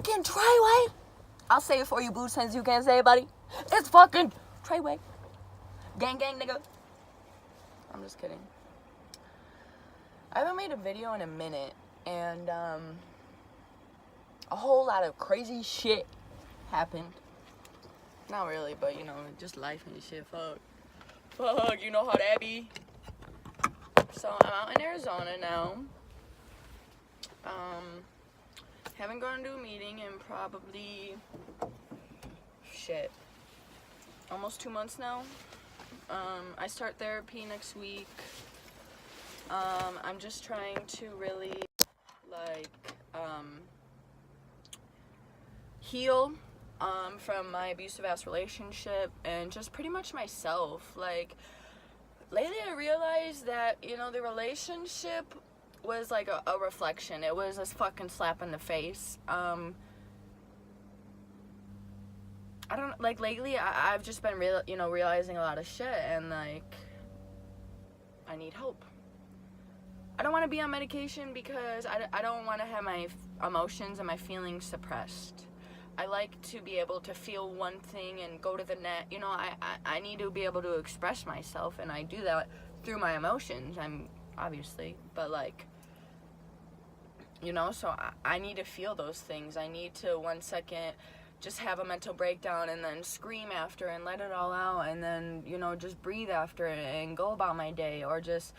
fucking Treyway. I'll say it for you, boo, since you can't say it, buddy. It's fucking Treyway. Gang, gang, nigga. I'm just kidding. I haven't made a video in a minute, and a whole lot of crazy shit happened. Not really, but you know, just life and shit. Fuck, you know how that be. So I'm out in Arizona now. Haven't gone to a meeting in probably almost 2 months now. I start therapy next week. I'm just trying to really heal from my abusive ass relationship and just pretty much myself. Like, lately I realized that, you know, the relationship was like a reflection. It was a fucking slap in the face. I don't, like, lately I've just been realizing a lot of shit, and like, I need help. I don't want to be on medication because I don't want to have my emotions and my feelings suppressed. I like to be able to feel one thing and go to the net. You know, I need to be able to express myself, and I do that through my emotions. I'm obviously, but like, you know, so I need to feel those things. I need to 1 second just have a mental breakdown and then scream after and let it all out, and then, you know, just breathe after it and go about my day, or just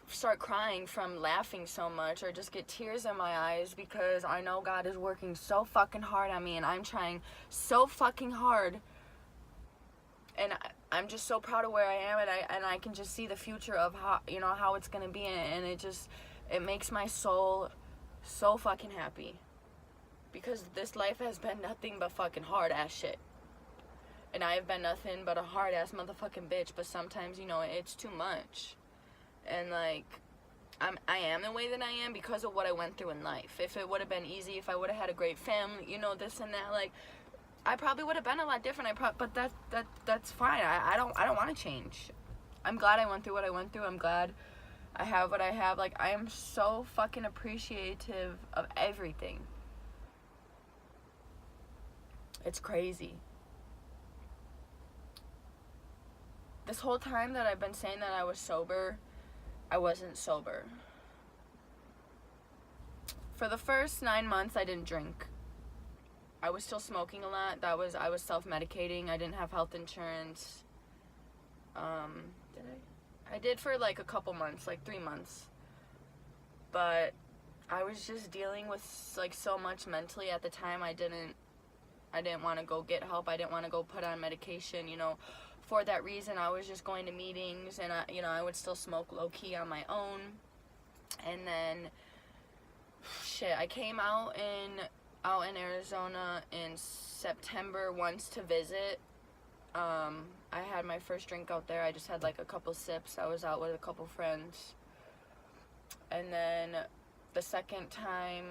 start crying from laughing so much, or just get tears in my eyes because I know God is working so fucking hard on me, and I'm trying so fucking hard, and I'm just so proud of where I am, and I can just see the future of how, you know, how it's gonna be, and it makes my soul so fucking happy, because this life has been nothing but fucking hard ass shit, and I have been nothing but a hard ass motherfucking bitch. But sometimes, you know, it's too much. And like, I am the way that I am because of what I went through in life. If it would have been easy, if I would have had a great family, you know, this and that, like, I probably would have been a lot different. But that's fine. I don't want to change. I'm glad I went through what I went through. I'm glad I have what I have. Like, I am so fucking appreciative of everything. It's crazy. This whole time that I've been saying that I was sober, I wasn't sober. For the first 9 months, I didn't drink. I was still smoking a lot. I was self-medicating. I didn't have health insurance. Did I? I did for like a couple months, like 3 months. But I was just dealing with like so much mentally at the time. I didn't want to go get help. I didn't want to go put on medication, you know. For that reason, I was just going to meetings, and I would still smoke low-key on my own. And then, I came out in Arizona in September once to visit. I had my first drink out there. I just had like a couple sips. I was out with a couple friends. And then the second time,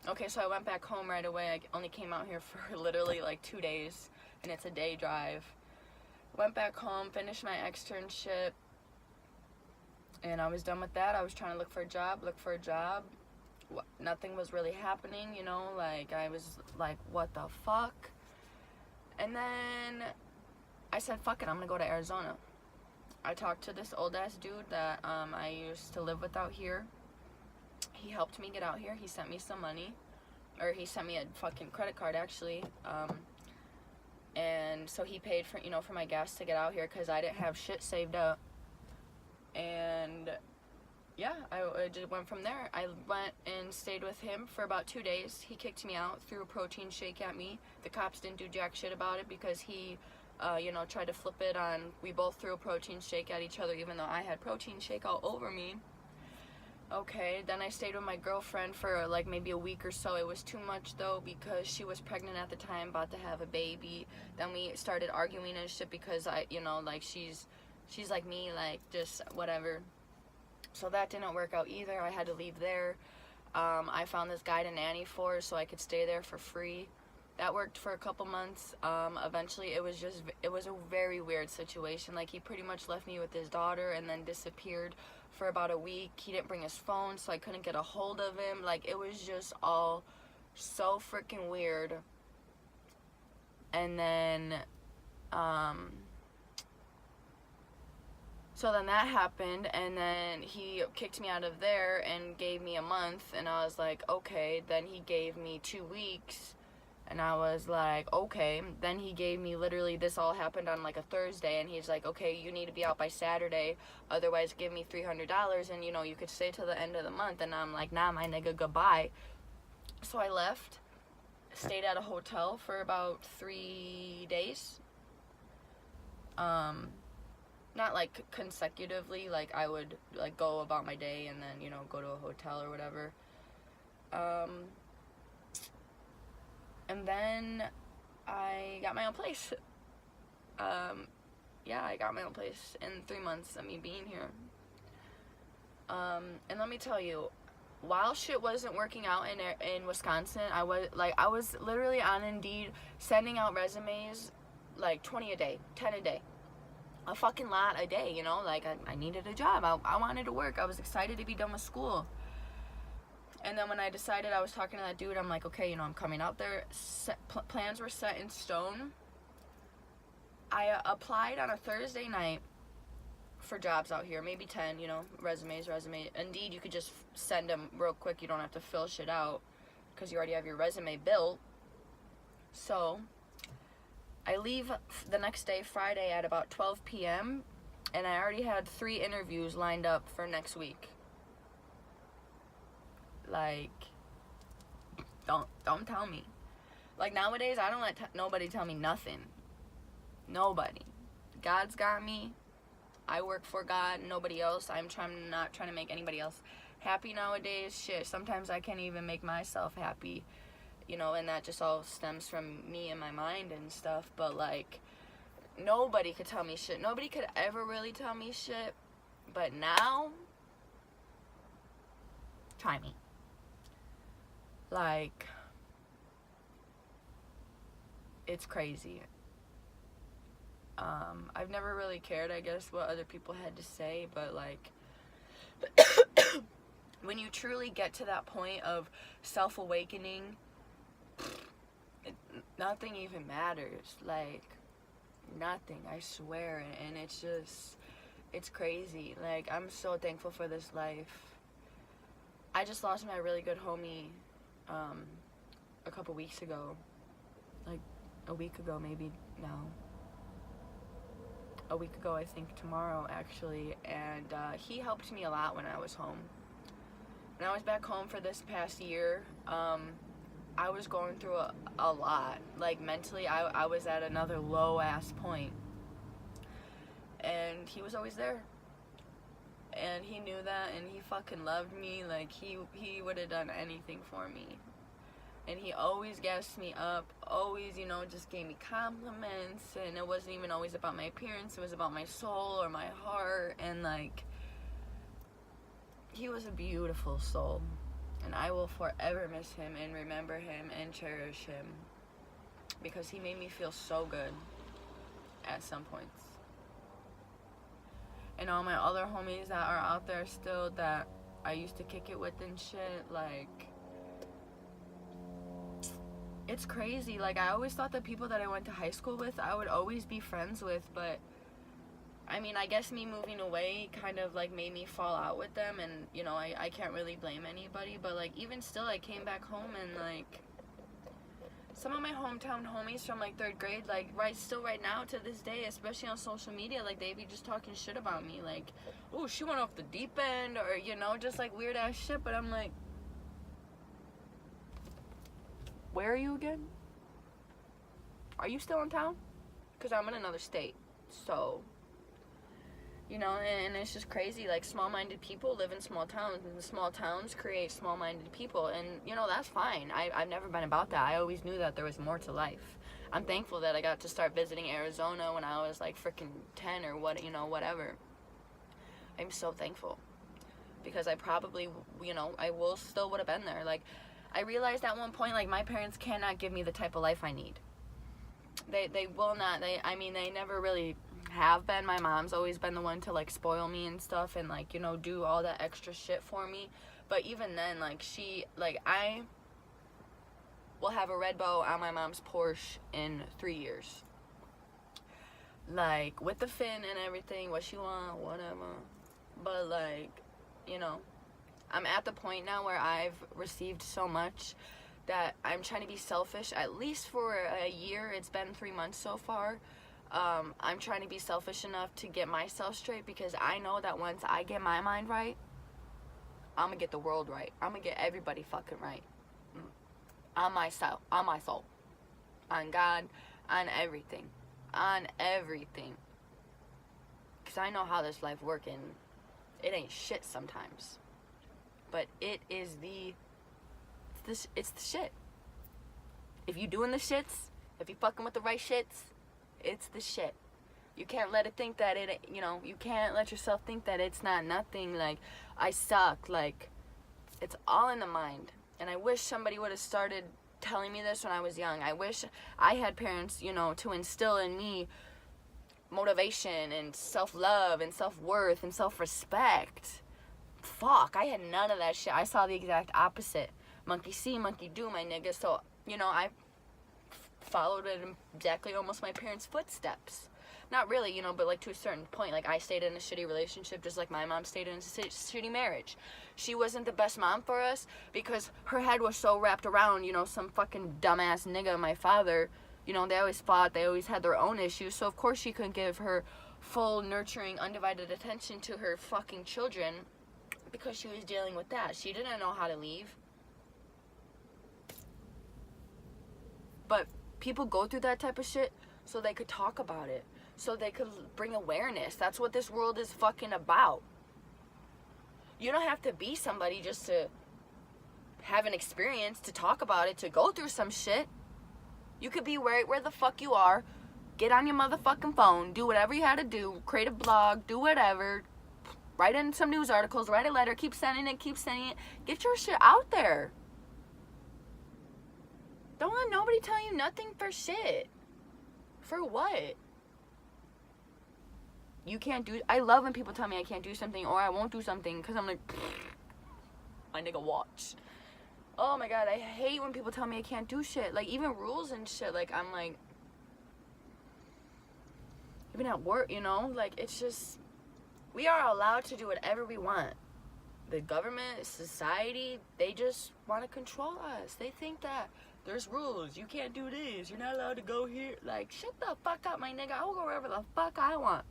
okay, so I went back home right away. I only came out here for literally like 2 days, and it's a day drive. Went back home, finished my externship, and I was done with that. I was trying to look for a job. Nothing was really happening, you know, like, I was like, what the fuck? And then I said, fuck it, I'm gonna go to Arizona. I talked to this old ass dude that I used to live with out here. He helped me get out here. He sent me some money, or he sent me a fucking credit card, actually. And so he paid for, you know, for my gas to get out here, because I didn't have shit saved up. And yeah, I just went from there. I went and stayed with him for about 2 days. He kicked me out, threw a protein shake at me. The cops didn't do jack shit about it, because he, you know, tried to flip it on, we both threw a protein shake at each other, even though I had protein shake all over me. Okay, then I stayed with my girlfriend for like maybe a week or so. It was too much though, because she was pregnant at the time, about to have a baby. Then we started arguing and shit, because I, you know, like, she's like me, like, just whatever. So that didn't work out either. I had to leave there. I found this guy to nanny for, so I could stay there for free. That worked for a couple months. Eventually it was a very weird situation. Like, he pretty much left me with his daughter and then disappeared for about a week. He didn't bring his phone, so I couldn't get a hold of him. Like, it was just all So freaking weird. And then, so then that happened, and then he kicked me out of there and gave me a month, and I was like, okay. Then he gave me 2 weeks, and I was like, okay. Then he gave me, literally, this all happened on like a Thursday, and he's like, okay, you need to be out by Saturday, otherwise give me $300, and you know, you could stay till the end of the month. And I'm like, nah, my nigga, goodbye. So I left, stayed at a hotel for about 3 days. Not like consecutively, like I would like go about my day and then, you know, go to a hotel or whatever. And then I got my own place. Yeah, I got my own place in 3 months of me being here. And let me tell you, while shit wasn't working out in Wisconsin, I was literally on Indeed sending out resumes like 20 a day, 10 a day. A fucking lot a day, you know? Like, I needed a job. I wanted to work. I was excited to be done with school. And then when I decided, I was talking to that dude, I'm like, okay, you know, I'm coming out there. Plans were set in stone. I applied on a Thursday night for jobs out here, maybe 10, you know, resumes. Indeed, you could just send them real quick. You don't have to fill shit out because you already have your resume built. So I leave the next day, Friday, at about 12 p.m., and I already had 3 interviews lined up for next week. Like, don't tell me. Like, nowadays, I don't let nobody tell me nothing. Nobody. God's got me. I work for God, nobody else. I'm not trying to make anybody else happy nowadays. Shit, sometimes I can't even make myself happy. You know, and that just all stems from me and my mind and stuff. But, like, nobody could tell me shit. Nobody could ever really tell me shit. But now, try me. Like, it's crazy. I've never really cared, I guess, what other people had to say. But, like, when you truly get to that point of self-awakening, nothing even matters. Like, nothing, I swear. And it's just, it's crazy. Like, I'm so thankful for this life. I just lost my really good homie a couple weeks ago. Like, a week ago, maybe now. A week ago, I think tomorrow, actually. And he helped me a lot when I was home. When I was back home for this past year, I was going through a lot. Like, mentally, I was at another low-ass point. And he was always there. And he knew that, and he fucking loved me. Like, he would have done anything for me. And he always gassed me up, always, you know, just gave me compliments. And it wasn't even always about my appearance, it was about my soul or my heart. And, like, he was a beautiful soul. And I will forever miss him and remember him and cherish him. Because he made me feel so good at some points. And all my other homies that are out there still that I used to kick it with and shit, like, it's crazy. Like, I always thought the people that I went to high school with, I would always be friends with, but, I mean, I guess me moving away kind of, like, made me fall out with them, and, you know, I can't really blame anybody, but, like, even still, I came back home, and, like, some of my hometown homies from, like, 3rd grade, like, right now, to this day, especially on social media, like, they be just talking shit about me, like, oh, she went off the deep end, or, you know, just, like, weird-ass shit, but I'm like, where are you again? Are you still in town? Because I'm in another state. So, you know, and it's just crazy. Like, small-minded people live in small towns, and the small towns create small-minded people. And, you know, that's fine. I've never been about that. I always knew that there was more to life. I'm thankful that I got to start visiting Arizona when I was, like, freaking 10 or what, you know, whatever. I'm so thankful. Because I probably, you know, I still would have been there. Like, I realized at one point, like, my parents cannot give me the type of life I need. They will not. They never really have been. My mom's always been the one to, like, spoil me and stuff and, like, you know, do all that extra shit for me. But even then, like, will have a red bow on my mom's Porsche in 3 years. Like, with the fin and everything, what she want, whatever. But, like, you know, I'm at the point now where I've received so much that I'm trying to be selfish, at least for a year. It's been 3 months so far. I'm trying to be selfish enough to get myself straight, because I know that once I get my mind right, I'm gonna get the world right. I'm gonna get everybody fucking right. On myself, on my soul, on God, on everything. On everything. Because I know how this life working. It ain't shit sometimes. But it is it's the shit. If you doing the shits, if you fucking with the right shits, it's the shit. You can't let it think that it, you know, you can't let yourself think that it's not nothing, like, I suck, like, it's all in the mind. And I wish somebody would have started telling me this when I was young. I wish I had parents, you know, to instill in me motivation and self-love and self-worth and self-respect. Fuck, I had none of that shit. I saw the exact opposite. Monkey see, monkey do, my nigga. So, you know, I followed in exactly almost my parents' footsteps. Not really, you know, but like to a certain point. Like, I stayed in a shitty relationship just like my mom stayed in a shitty marriage. She wasn't the best mom for us because her head was so wrapped around, you know, some fucking dumbass nigga, my father. You know, they always fought. They always had their own issues. So, of course, she couldn't give her full, nurturing, undivided attention to her fucking children because she was dealing with that. She didn't know how to leave. But people go through that type of shit so they could talk about it. So they could bring awareness. That's what this world is fucking about. You don't have to be somebody just to have an experience, to talk about it, to go through some shit. You could be right where the fuck you are. Get on your motherfucking phone. Do whatever you had to do. Create a blog. Do whatever. Write in some news articles. Write a letter. Keep sending it. Keep sending it. Get your shit out there. Don't let nobody tell you nothing for shit. For what? You can't do... I love when people tell me I can't do something or I won't do something because I'm like, my nigga, watch. Oh my god, I hate when people tell me I can't do shit. Like, even rules and shit. Like, I'm like... Even at work, you know? Like, it's just... We are allowed to do whatever we want. The government, society, they just want to control us. They think that there's rules. You can't do this. You're not allowed to go here. Like, shut the fuck up, my nigga. I will go wherever the fuck I want.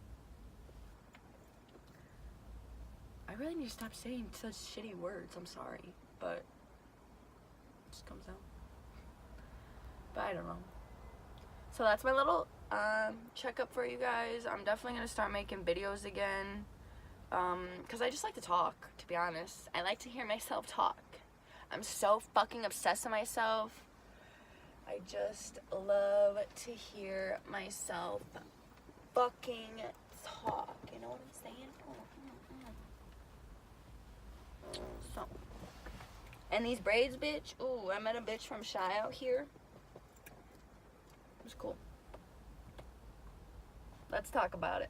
I really need to stop saying such shitty words. I'm sorry. But it just comes out. But I don't know. So that's my little checkup for you guys. I'm definitely going to start making videos again. Because I just like to talk, to be honest. I like to hear myself talk. I'm so fucking obsessed with myself. I just love to hear myself fucking talk. You know what I'm saying? So, and these braids, bitch. Ooh, I met a bitch from Shy out here. It was cool. Let's talk about it.